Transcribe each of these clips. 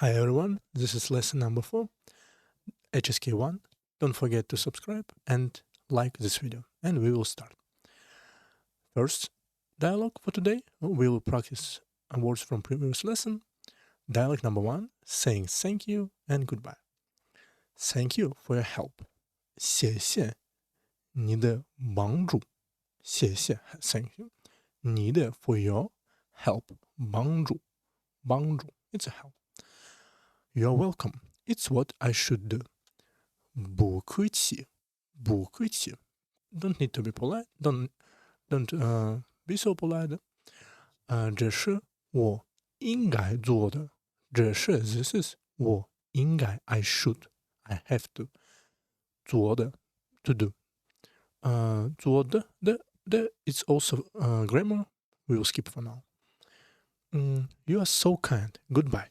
Hi everyone, this is lesson number 4, HSK1. Don't forget to subscribe and like this video, and we will start. First, dialogue for today. We will practice words from previous lesson. Dialogue number 1, saying thank you and goodbye. Thank you for your help. 谢谢你的帮助。谢谢 thank you. 你的 for your help. 帮助 it's a help. You're welcome. It's what I should do. 不客气 Don't need to be polite. Don't be so polite. 这是我应该做的。这是 this is 我应该 I should I have to 做的 to do. 做的 the it's also grammar. We will skip for now. You are so kind. Goodbye.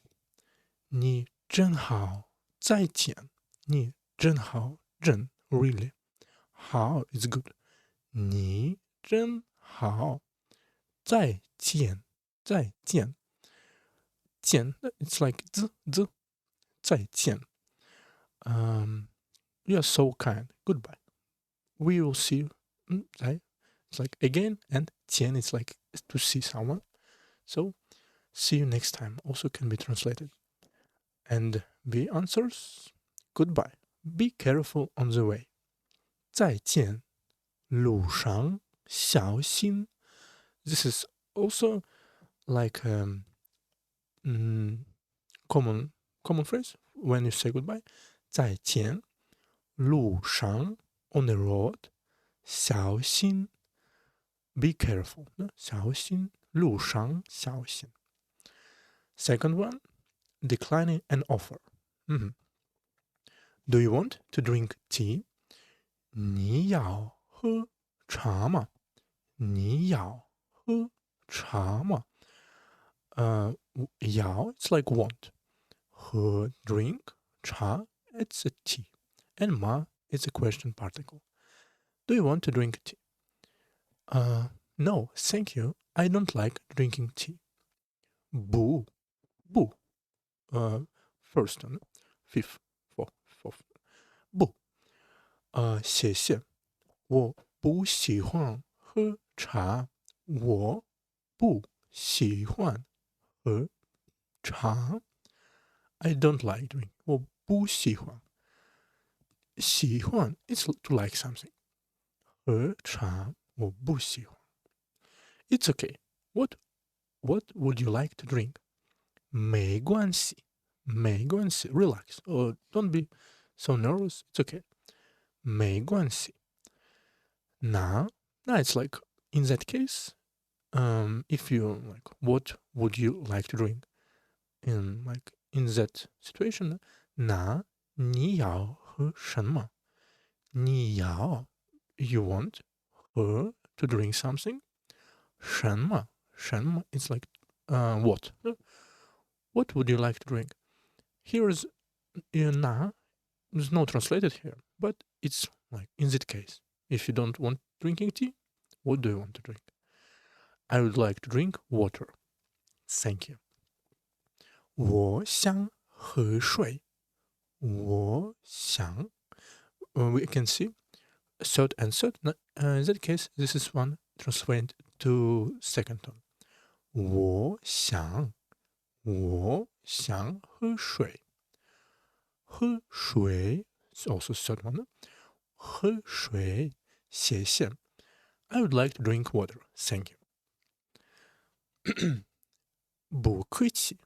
你真好。再见。你真好。真 really. 好 is good. 你真好。再见。再见。见 it's like z 再见。You are so kind. Goodbye. We will see you. It's like again, and 见 it's like to see someone. So see you next time also can be translated. And B answers goodbye. Be careful on the way. 再见。路上小心。This is also like common phrase when you say goodbye. 再见。路上 on the road. 小心。Be careful. 小心。路上小心。Second one, declining an offer. Do you want to drink tea? 你要喝茶吗？你要喝茶吗？要 it's like want. 喝 drink 茶 it's a tea. And ma it's a question particle. Do you want to drink tea? No, thank you. I don't like drinking tea. 不 first one, fifth, fourth. 不谢谢。我不喜欢喝茶。我不喜欢喝茶。I don't like drink. 我不喜欢。喜欢 is to like something. 喝茶我不喜欢。It's okay. What would you like to drink? 没关系。Relax. Don't be so nervous. It's okay. 没关系。那 it's like in that case, if you like, what would you like to drink? In that situation, 那你要喝什么？你要 you want 喝 to drink something? 什么 it's like what? What would you like to drink? Here's 那 there's no translated here, but it's like in that case. If you don't want drinking tea, what do you want to drink? I would like to drink water. Thank you. 我想喝水。我想 we can see third and third. In that case, this is one translated to second tone. 我想喝水。喝水 is also third one. 喝水，谢谢。I would like to drink water. Thank you. 不客气。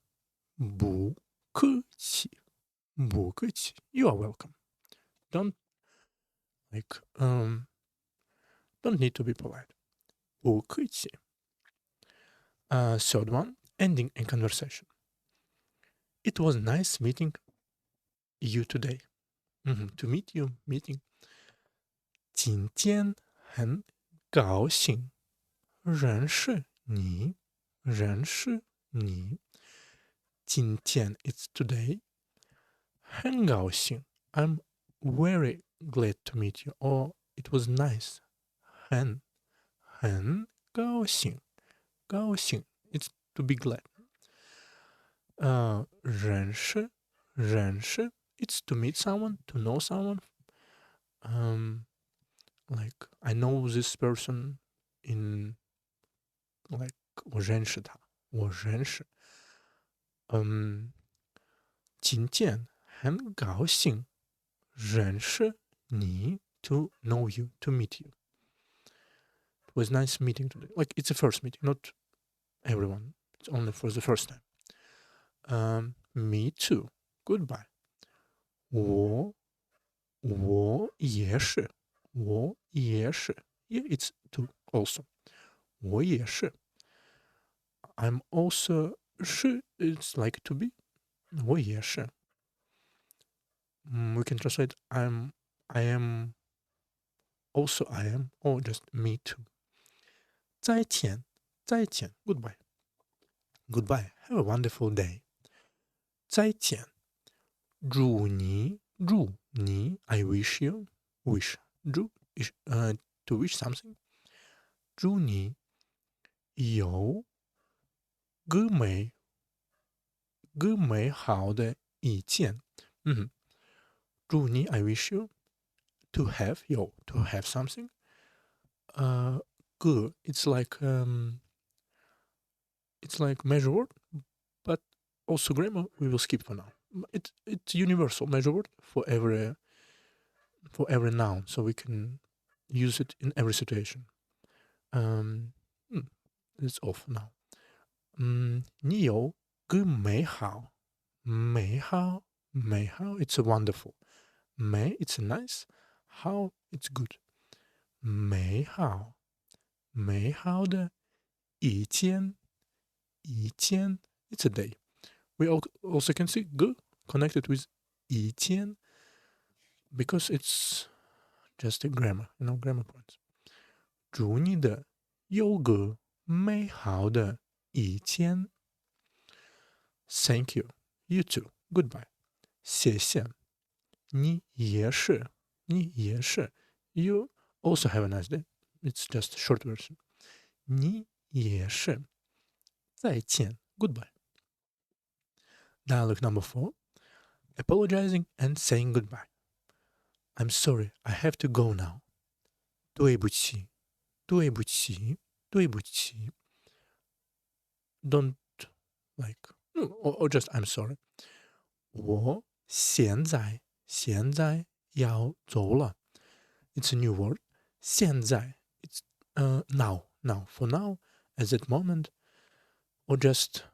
不客气。You are welcome. Don't need to be polite. 不客气。Third one, ending a conversation. It was nice meeting you today. To meet you, meeting. 今天很高兴认识你。今天 it's today. 很高兴 I'm very glad to meet you. Or it was nice. 很高兴 it's to be glad. 认识 it's to meet someone, to know someone. Like I know this person in like 我认识他，我认识。今天很高兴认识你 to know you, to meet you. It was nice meeting today. Like it's a first meeting, not everyone. It's only for the first time. Me too. Goodbye. 我也是，我也是。Yeah, it's to also. 我也是。I'm also 是 it's like to be. 我也是。We can translate I am also I am or just me too. 再见 goodbye. Goodbye. Have a wonderful day. 再见。祝你 I wish you wish 祝 to wish something. 祝你有个美好的一天。祝你 I wish you to have something. Good. It's like measure word, but also grammar we will skip for now. It's universal measure word for every noun, so we can use it in every situation. It's off now. 你有个美好 it's a wonderful. 美 it's nice. How it's good. 美好的一天 it's a day. We also can see 个 connected with 一天 because it's just a grammar, grammar points. 祝你的有个美好的一天。Thank you. You too. Goodbye. 谢谢。你也是。You also have a nice day. It's just a short version. 你也是。再见。Goodbye. Dialogue number 4. Apologizing and saying goodbye. I'm sorry, I have to go now. 对不起。Don't like, or just I'm sorry. 我现在要走了。It's a new word. 现在 it's now. For now, at that moment, or just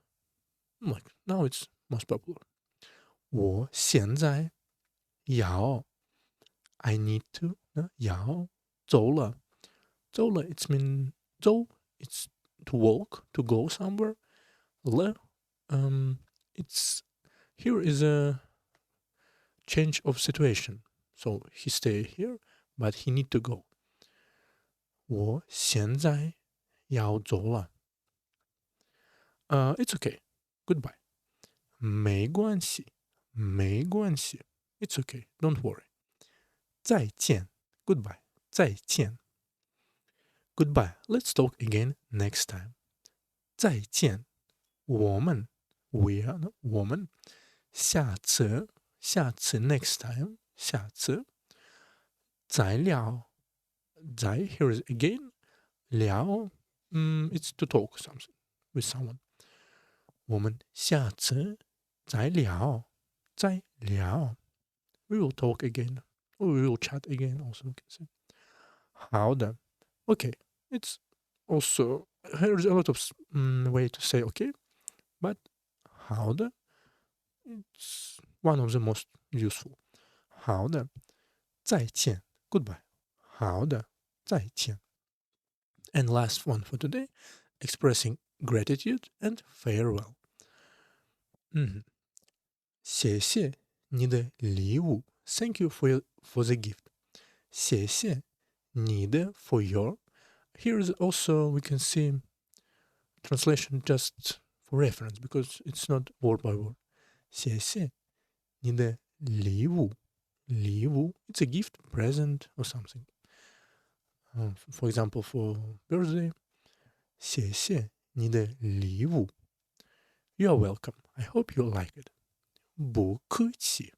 like now it's most popular. 我现在要 I need to 要走了 it's mean 走 it's to walk, to go somewhere. 了 it's here is a change of situation. So he stay here, but he need to go. 我现在要走了。It's okay. Goodbye. 没关系。It's okay. Don't worry. 再见。Goodbye. 再见。Goodbye. Let's talk again next time. 再见。我们 we are 我们下次 next time 下次再聊 here is again 聊 it's to talk something with someone 我们下次再聊 we will talk again or we will chat again also we can say 好的 okay it's also there's a lot of way to say okay but 好的 it's one of the most useful 好的再见 goodbye 好的再见 and last one for today expressing gratitude and farewell 谢谢你的礼物 thank you for the gift 谢谢你的 for your here is also we can see translation just for reference because it's not word by word 谢谢你的礼物 it's a gift present or something for example for birthday 谢谢你的礼物 you are welcome I hope you like it. 不客气。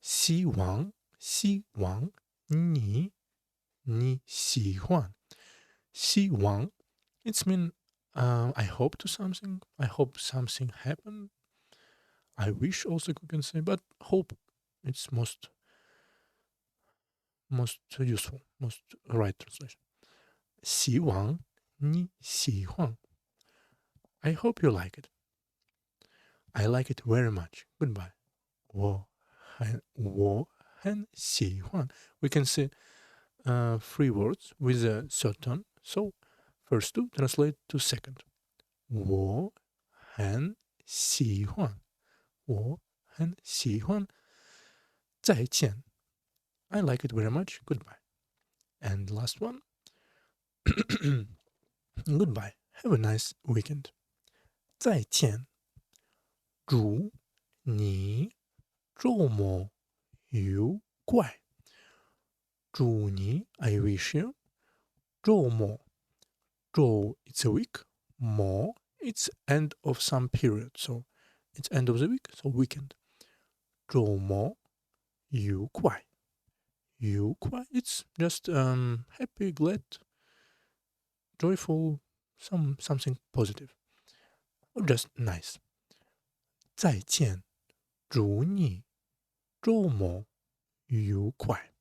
希望你喜欢。希望 it's mean I hope to something. I hope something happen. I wish also you can say, but hope it's most useful, most right translation. 希望你喜欢。I hope you like it. I like it very much. Goodbye. 我很喜欢. We can say three words with a certain. So first two translate to second. 我很喜欢。我很喜欢。再见. I like it very much. Goodbye. And last one. Goodbye. Have a nice weekend. 再见。祝你周末愉快。祝你 I wish you. 周末 周 it's a week. 末 it's end of some period. So it's end of the week. So weekend. 周末愉快。愉快 it's just happy, glad, joyful, something positive. Or just nice. 再见。祝你周末愉快。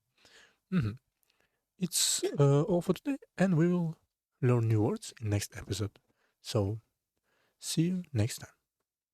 It's all for today, and we will learn new words in next episode. So see you next time.